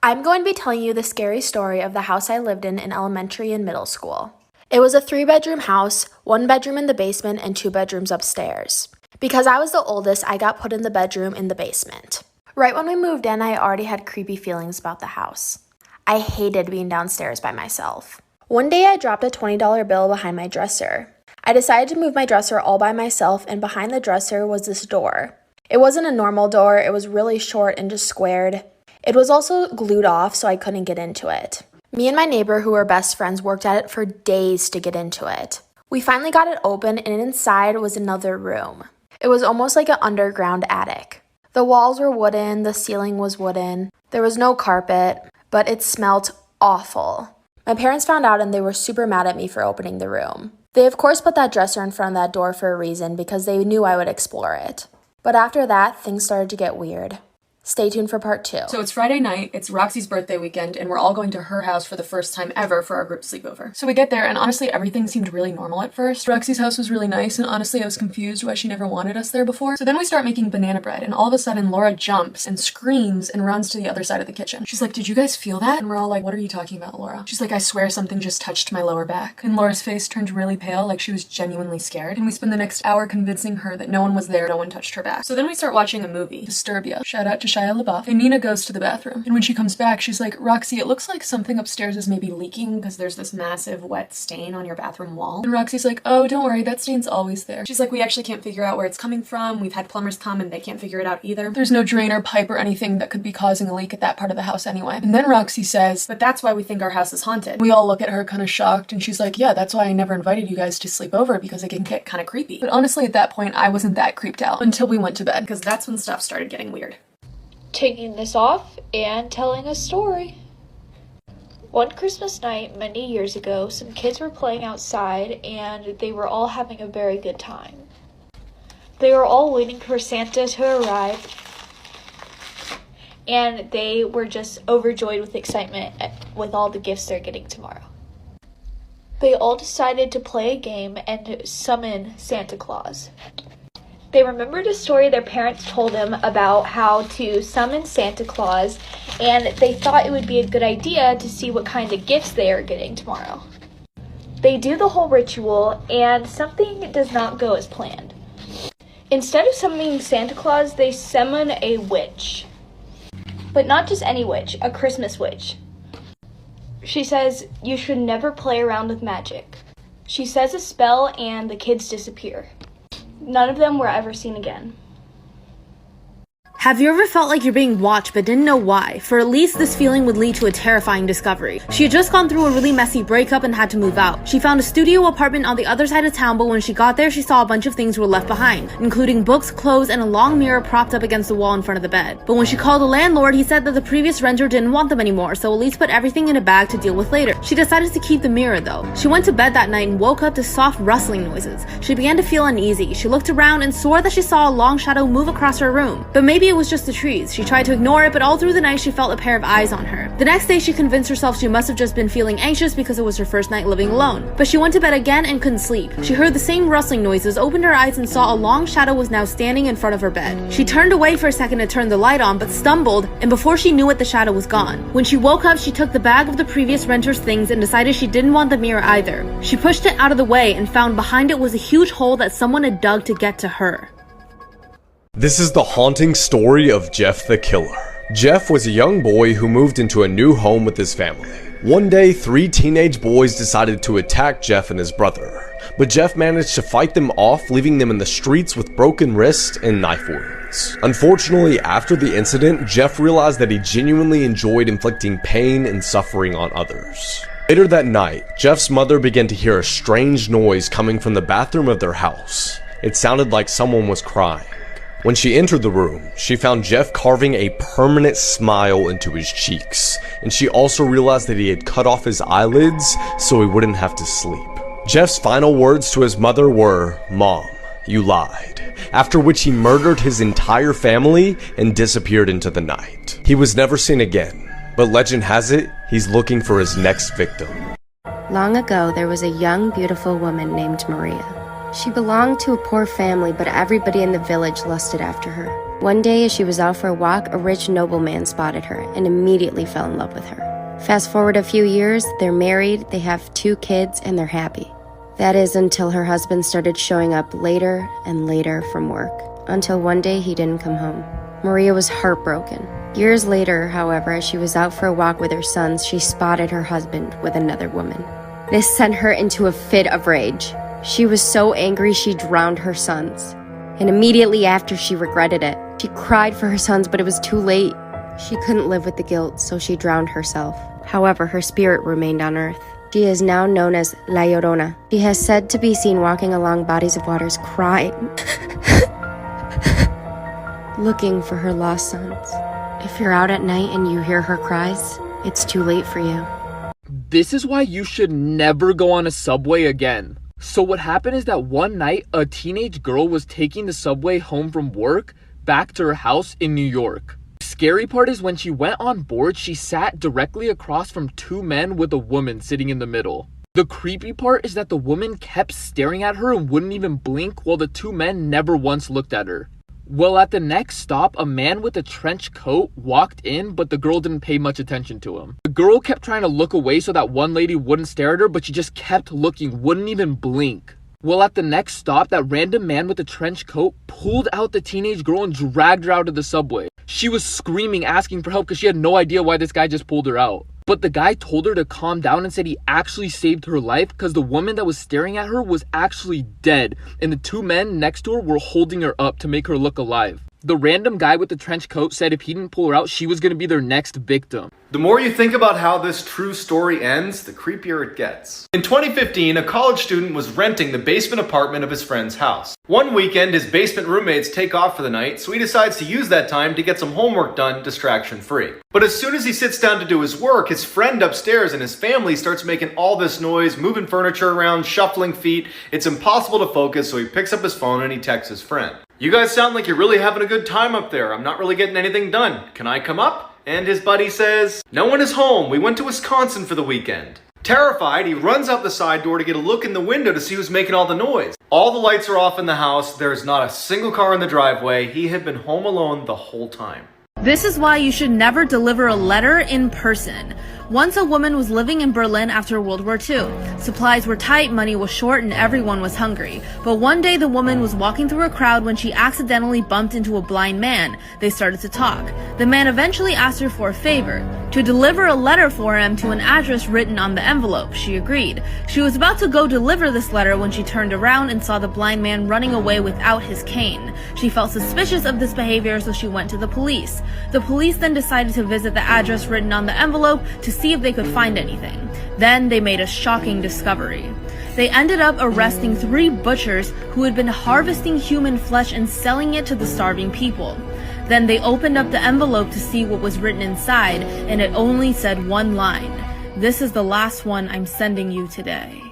I'm going to be telling you the scary story of the house I lived in elementary and middle school. It was a 3-bedroom house, 1 bedroom in the basement, and 2 bedrooms upstairs. Because I was the oldest, I got put in the bedroom in the basement. Right when we moved in, I already had creepy feelings about the house. I hated being downstairs by myself. One day I dropped a $20 bill behind my dresser. I decided to move my dresser all by myself, and behind the dresser was this door. It wasn't a normal door, it was really short and just squared. It was also glued off, so I couldn't get into it. Me and my neighbor, who were best friends, worked at it for days to get into it. We finally got it open, and inside was another room. It was almost like an underground attic. The walls were wooden, the ceiling was wooden, there was no carpet, but it smelled awful. My parents found out and they were super mad at me for opening the room. They of course put that dresser in front of that door for a reason because they knew I would explore it. But after that, things started to get weird. Stay tuned for part 2. So it's Friday night, it's Roxy's birthday weekend, and we're all going to her house for the first time ever for our group sleepover. So we get there, and honestly, everything seemed really normal at first. Roxy's house was really nice, and honestly, I was confused why she never wanted us there before. So then we start making banana bread, and all of a sudden, Laura jumps and screams and runs to the other side of the kitchen. She's like, "Did you guys feel that?" And we're all like, "What are you talking about, Laura?" She's like, "I swear something just touched my lower back." And Laura's face turned really pale, like she was genuinely scared. And we spend the next hour convincing her that no one was there, no one touched her back. So then we start watching a movie, Disturbia. Shout out to Shia LaBeouf. And Nina goes to the bathroom, and when she comes back, she's like, "Roxy, it looks like something upstairs is maybe leaking because there's this massive wet stain on your bathroom wall." And Roxy's like, "Oh, don't worry, that stain's always there." She's like, "We actually can't figure out where it's coming from. We've had plumbers come and they can't figure it out either. There's no drain or pipe or anything that could be causing a leak at that part of the house anyway." And then Roxy says, "But that's why we think our house is haunted." We all look at her kind of shocked, and she's like, "Yeah, that's why I never invited you guys to sleep over, because it can get kind of creepy." But honestly, at that point, I wasn't that creeped out until we went to bed, because that's when stuff started getting weird. Taking this off and telling a story. One Christmas night many years ago, some kids were playing outside and they were all having a very good time. They were all waiting for Santa to arrive, and they were just overjoyed with excitement with all the gifts they're getting tomorrow. They all decided to play a game and summon Santa Claus. They remembered a story their parents told them about how to summon Santa Claus, and they thought it would be a good idea to see what kind of gifts they are getting tomorrow. They do the whole ritual, and something does not go as planned. Instead of summoning Santa Claus, they summon a witch. But not just any witch, a Christmas witch. She says you should never play around with magic. She says a spell and the kids disappear. None of them were ever seen again. Have you ever felt like you're being watched but didn't know why? For Elise, this feeling would lead to a terrifying discovery. She had just gone through a really messy breakup and had to move out. She found a studio apartment on the other side of town, but when she got there, she saw a bunch of things were left behind, including books, clothes, and a long mirror propped up against the wall in front of the bed. But when she called the landlord, he said that the previous renter didn't want them anymore, so Elise put everything in a bag to deal with later. She decided to keep the mirror though. She went to bed that night and woke up to soft rustling noises. She began to feel uneasy. She looked around and swore that she saw a long shadow move across her room. But maybe it was just the trees. She tried to ignore it, but all through the night she felt a pair of eyes on her. The next day she convinced herself she must have just been feeling anxious because it was her first night living alone. But she went to bed again and couldn't sleep. She heard the same rustling noises, opened her eyes, and saw a long shadow was now standing in front of her bed. She turned away for a second to turn the light on, but stumbled, and before she knew it, the shadow was gone. When she woke up, she took the bag of the previous renter's things and decided she didn't want the mirror either. She pushed it out of the way and found behind it was a huge hole that someone had dug to get to her. This is the haunting story of Jeff the Killer. Jeff was a young boy who moved into a new home with his family. One day, 3 teenage boys decided to attack Jeff and his brother, but Jeff managed to fight them off, leaving them in the streets with broken wrists and knife wounds. Unfortunately, after the incident, Jeff realized that he genuinely enjoyed inflicting pain and suffering on others. Later that night, Jeff's mother began to hear a strange noise coming from the bathroom of their house. It sounded like someone was crying. When she entered the room, she found Jeff carving a permanent smile into his cheeks, and she also realized that he had cut off his eyelids so he wouldn't have to sleep. Jeff's final words to his mother were, "Mom, you lied," after which he murdered his entire family and disappeared into the night. He was never seen again, but legend has it, he's looking for his next victim. Long ago, there was a young, beautiful woman named Maria. She belonged to a poor family, but everybody in the village lusted after her. One day, as she was out for a walk, a rich nobleman spotted her and immediately fell in love with her. Fast forward a few years, they're married, they have 2 kids, and they're happy. That is until her husband started showing up later and later from work, until one day he didn't come home. Maria was heartbroken. Years later, however, as she was out for a walk with her sons, she spotted her husband with another woman. This sent her into a fit of rage. She was so angry she drowned her sons. And immediately after, she regretted it. She cried for her sons, but it was too late. She couldn't live with the guilt, so she drowned herself. However, her spirit remained on earth. She is now known as La Llorona. She has said to be seen walking along bodies of waters crying, looking for her lost sons. If you're out at night and you hear her cries, it's too late for you. This is why you should never go on a subway again. So what happened is that one night, a teenage girl was taking the subway home from work back to her house in New York. The scary part is when she went on board, she sat directly across from 2 men with a woman sitting in the middle. The creepy part is that the woman kept staring at her and wouldn't even blink, while the 2 men never once looked at her. Well, at the next stop, a man with a trench coat walked in, but the girl didn't pay much attention to him. The girl kept trying to look away so that one lady wouldn't stare at her, but she just kept looking, wouldn't even blink. Well, at the next stop, that random man with the trench coat pulled out the teenage girl and dragged her out of the subway. She was screaming, asking for help because she had no idea why this guy just pulled her out. But the guy told her to calm down and said he actually saved her life because the woman that was staring at her was actually dead, and the 2 men next to her were holding her up to make her look alive. The random guy with the trench coat said if he didn't pull her out, she was going to be their next victim. The more you think about how this true story ends, the creepier it gets. In 2015, a college student was renting the basement apartment of his friend's house. One weekend, his basement roommates take off for the night, so he decides to use that time to get some homework done distraction-free. But as soon as he sits down to do his work, his friend upstairs and his family starts making all this noise, moving furniture around, shuffling feet. It's impossible to focus, so he picks up his phone and he texts his friend. "You guys sound like you're really having a good time up there. I'm not really getting anything done. Can I come up?" And his buddy says, "No one is home. We went to Wisconsin for the weekend." Terrified, he runs out the side door to get a look in the window to see who's making all the noise. All the lights are off in the house. There's not a single car in the driveway. He had been home alone the whole time. This is why you should never deliver a letter in person. Once a woman was living in Berlin after World War II. Supplies were tight, money was short, and everyone was hungry. But one day the woman was walking through a crowd when she accidentally bumped into a blind man. They started to talk. The man eventually asked her for a favor, to deliver a letter for him to an address written on the envelope. She agreed. She was about to go deliver this letter when she turned around and saw the blind man running away without his cane. She felt suspicious of this behavior, so she went to the police. The police then decided to visit the address written on the envelope to see if they could find anything. Then they made a shocking discovery. They ended up arresting 3 butchers who had been harvesting human flesh and selling it to the starving people. Then they opened up the envelope to see what was written inside, and it only said one line: "This is the last one I'm sending you today."